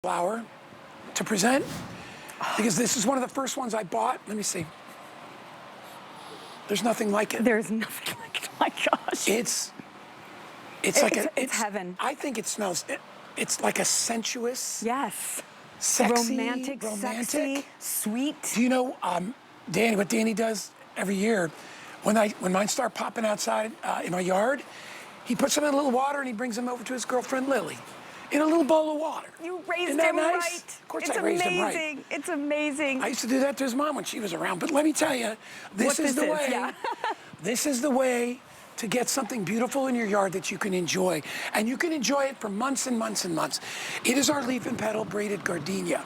flower to present because this is one of the first ones I bought. Let me see. There's nothing like it. There's nothing like it. Oh my gosh. It's heaven. I think it smells. It's like a sensuous. Yes. Sexy. Romantic, sexy, sweet. Do you know, Danny? What Danny does every year, when mine start popping outside in my yard, he puts them in a little water and he brings them over to his girlfriend Lily, in a little bowl of water. You raised Isn't that him nice? right. Of course, It's I raised amazing. him right. It's amazing. I used to do that to his mom when she was around. But let me tell you, this is the way. Yeah. This is the way to get something beautiful in your yard that you can enjoy. And you can enjoy it for months and months and months. It is our leaf and petal braided gardenia.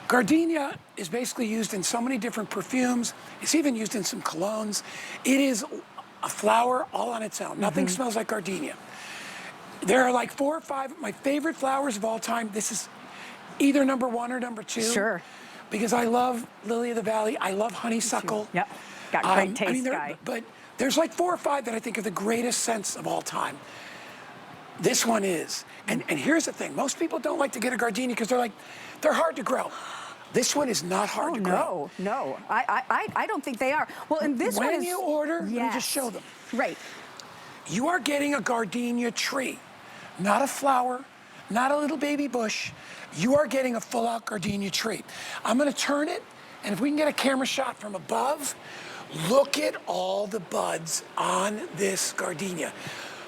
Gardenia is basically used in so many different perfumes. It's even used in some colognes. It is a flower all on its own. Nothing smells like gardenia. There are like 4 or 5 of my favorite flowers of all time. This is either number 1 or number 2. Sure. Because I love lily of the valley. I love honeysuckle. Yep. Got great taste, guy. But there's like 4 or 5 that I think are the greatest scents of all time. This one is. And here's the thing. Most people don't like to get a gardenia because they're hard to grow. This one is not hard to grow. No. I don't think they are. Well, and this one is... When you order, let me just show them. Right. You are getting a gardenia tree, not a flower, not a little baby bush. You are getting a full-out gardenia tree. I'm gonna turn it, and if we can get a camera shot from above, look at all the buds on this gardenia.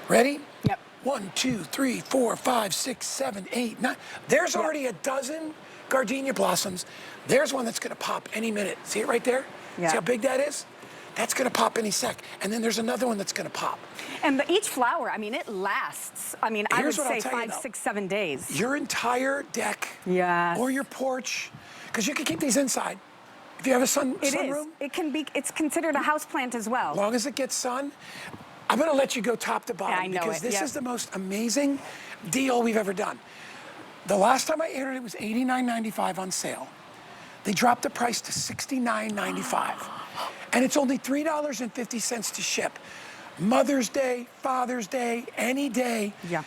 Ready? Yep. 1, 2, 3, 4, 5, 6, 7, 8, 9. There's already a dozen gardenia blossoms. There's one that's gonna pop any minute. See it right there? Yeah. See how big that is? That's gonna pop any sec. And then there's another one that's gonna pop. And each flower, I mean, it lasts. I mean, I would say 5, 6, 7 days. Your entire deck, Yes. or your porch, because you can keep these inside. If you have a sunroom. It can be, it's considered a house plant as well. As long as it gets sun. I'm gonna let you go top to bottom Yeah, I know because this Yep. is the most amazing deal we've ever done. The last time I entered it was $89.95 on sale. They dropped the price to $69.95. And it's only $3.50 to ship. Mother's Day, Father's Day, any day. Yeah.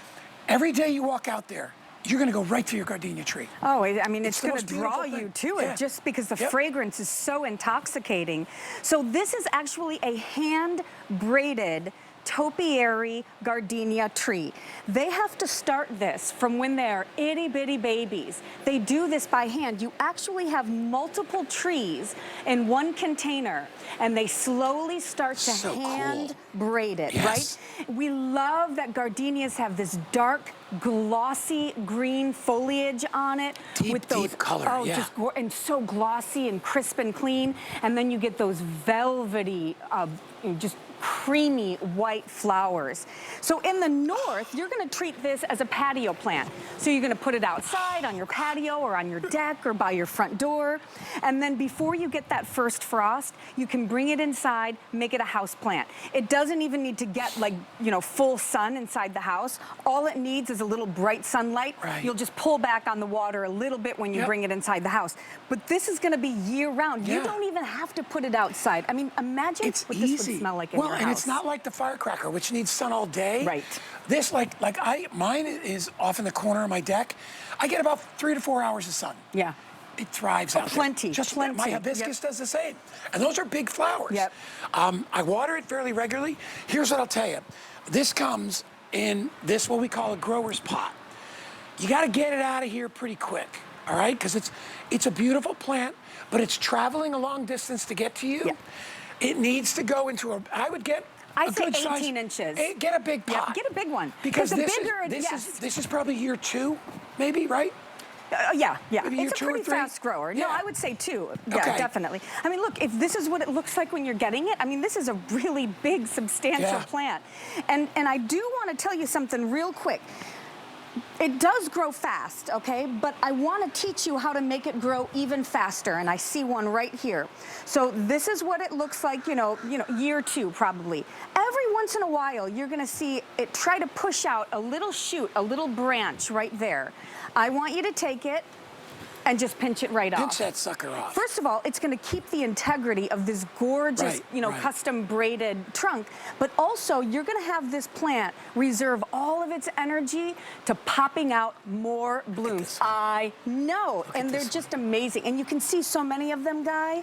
Every day you walk out there, you're gonna go right to your gardenia tree. Oh, I mean, it's the going most to draw beautiful you thing. to it Yeah. just because the Yep. fragrance is so intoxicating. So this is actually a hand-braided topiary gardenia tree. They have to start this from when they're itty-bitty babies. They do this by hand. You actually have multiple trees in one container, and they slowly start to So hand braid it, Yes. right? We love that gardenias have this dark, glossy green foliage on it. Deep, with those, deep color, oh, yeah. and so glossy and crisp and clean. And then you get those velvety, just creamy white flowers. So in the north, you're gonna treat this as a patio plant. So you're gonna put it outside on your patio or on your deck or by your front door. And then before you get that first frost, you can bring it inside, make it a house plant. It doesn't even need to get full sun inside the house. All it needs is a little bright sunlight. Right. You'll just pull back on the water a little bit when you bring it inside the house. But this is gonna be year round. Yeah. You don't even have to put it outside. I mean, imagine It's what easy. this would smell like in your and house. it's not like the firecracker, which needs sun all day. Right. This, mine is off in the corner of my deck. I get about 3 to 4 hours of sun. Yeah. It thrives out there. Plenty, Just plenty. my hibiscus does the same. And those are big flowers. Yep. I water it fairly regularly. Here's what I'll tell you. This comes in this, what we call a grower's pot. You got to get it out of here pretty quick, all right? Because it's a beautiful plant, but it's traveling a long distance to get to you. Yep. It needs to go into I'd say good 18 size, inches. Get a big pot. Yeah, get a big one. Because the this bigger, this is probably year 2, maybe, right? Yeah. Maybe year It's a 2 or pretty 3? fast grower. Yeah. No, I would say 2. Yeah, Okay. definitely. I mean, look, if this is what it looks like when you're getting it, I mean, this is a really big, substantial plant. And I do want to tell you something real quick. It does grow fast, okay? But I want to teach you how to make it grow even faster, and I see one right here. So this is what it looks like, year 2 probably. Every once in a while, you're going to see it try to push out a little shoot, a little branch right there. I want you to take it and just pinch it right off. Pinch that sucker off. First of all, it's going to keep the integrity of this gorgeous, custom braided trunk, but also you're going to have this plant reserve all of its energy to popping out more blooms. I know, and they're just amazing. And you can see so many of them, Guy.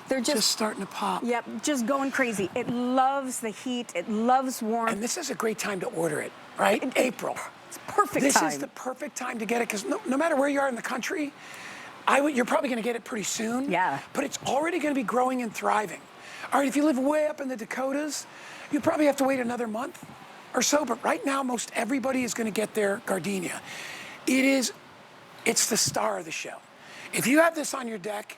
They're just starting to pop. Yep, just going crazy. It loves the heat. It loves warmth. And this is a great time to order it, right? April. It's perfect This time. is the perfect time to get it, because no matter where you are in the country, you're probably going to get it pretty soon. Yeah. But it's already going to be growing and thriving. All right, if you live way up in the Dakotas, you probably have to wait another month or so. But right now, most everybody is going to get their gardenia. It's the star of the show. If you have this on your deck,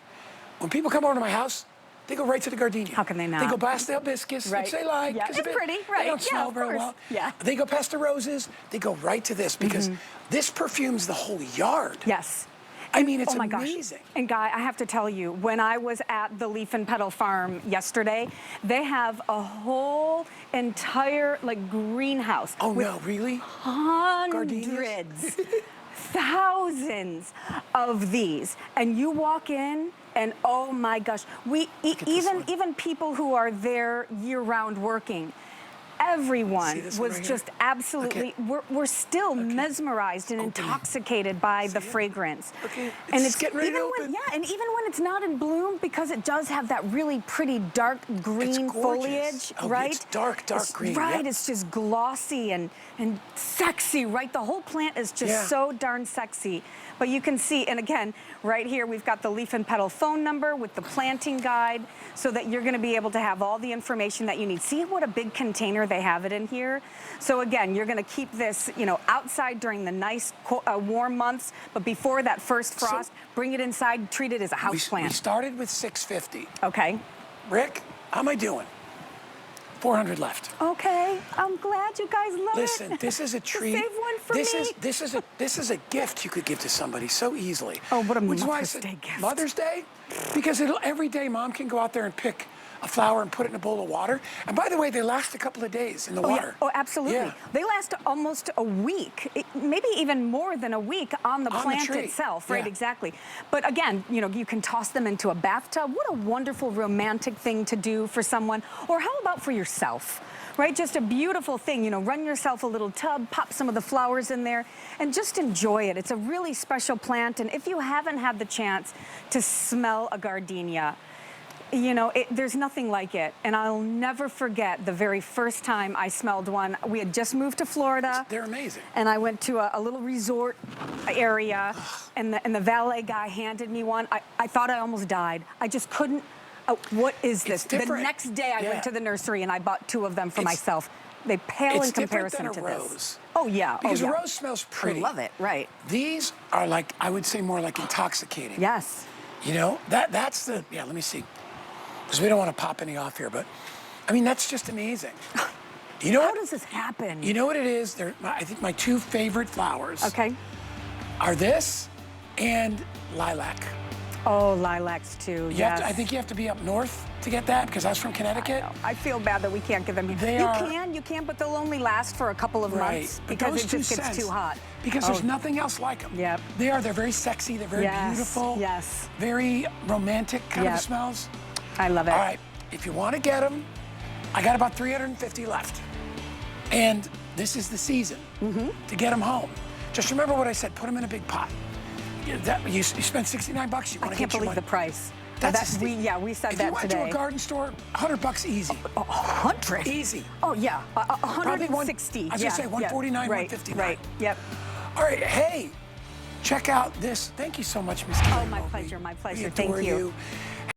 when people come over to my house, they go right to the gardenia. How can they not? They go past the hibiscus, which they like. Yeah, it's pretty, right? They don't smell very well. Yeah. They go past the roses. They go right to this, because this perfumes the whole yard. Yes. I mean, it's oh my amazing. Gosh. And Guy, I have to tell you, when I was at the Leaf and Petal farm yesterday, they have a whole entire greenhouse. Oh no, really? Hundreds, thousands of these. And you walk in, and oh my gosh, even people who are there year-round working, everyone was just absolutely, we're still mesmerized and intoxicated by the fragrance. And it's getting ready to open. And even when it's not in bloom, because it does have that really pretty dark green foliage, right? It's dark green. Right, it's just glossy and sexy, right? The whole plant is just so darn sexy. But you can see, and again, right here, we've got the Leaf and Petal phone number with the planting guide, so that you're gonna be able to have all the information that you need. See what a big container they have it in here? So again, you're gonna keep this, outside during the nice warm months, but before that first frost, bring it inside, treat it as a house plant. We started with $650. Okay. Rick, how am I doing? 400 left. Okay, I'm glad you guys love it. Listen, this is a treat. Save one for me. This is a gift you could give to somebody so easily. Oh, what a Which is why I Mother's said Day gift. Mother's Day? Because every day Mom can go out there and pick a flower and put it in a bowl of water. And by the way, they last a couple of days in the water. Yeah. Oh, absolutely. Yeah. They last almost a week, maybe even more than a week on the plant itself, right? Yeah. Exactly. But again, you can toss them into a bathtub. What a wonderful romantic thing to do for someone. Or how about for yourself? Right, just a beautiful thing, run yourself a little tub, pop some of the flowers in there, and just enjoy it. It's a really special plant, and if you haven't had the chance to smell a gardenia, there's nothing like it. And I'll never forget the very first time I smelled one. We had just moved to Florida. They're amazing. And I went to a little resort area, and the valet guy handed me one. I thought I almost died. I just couldn't. Oh, what is this? The next day I went to the nursery and I bought 2 of them for myself. They pale in comparison to this. It's different than a rose. Oh, yeah. Because a rose smells pretty. I love it, right. These are I would say more like intoxicating. Yes. That's the, let me see. Because we don't want to pop any off here, but I mean, that's just amazing. How does this happen? You know what it is? I think my 2 favorite flowers are this and lilac. Oh, lilacs too, yes. I think you have to be up north to get that, because I was from Connecticut. I feel bad that we can't get them here. You can, but they'll only last for a couple of months because it just gets too hot. Because there's nothing else like them. Yep. They're very sexy, they're very beautiful. Yes. Very romantic kind of smells. I love it. All right, if you want to get them, I got about 350 left. And this is the season to get them home. Just remember what I said, put them in a big pot. You spend $69, you want to get your money. I can't believe the price. We said that today. If you went to a garden store, $100 easy. 100? Easy. Oh, yeah, 160. I was going to say 149, right, 159. Right, yep. All right, hey, check out this. Thank you so much, Miss Kelly. Oh, my pleasure, my pleasure. We Thank adore you.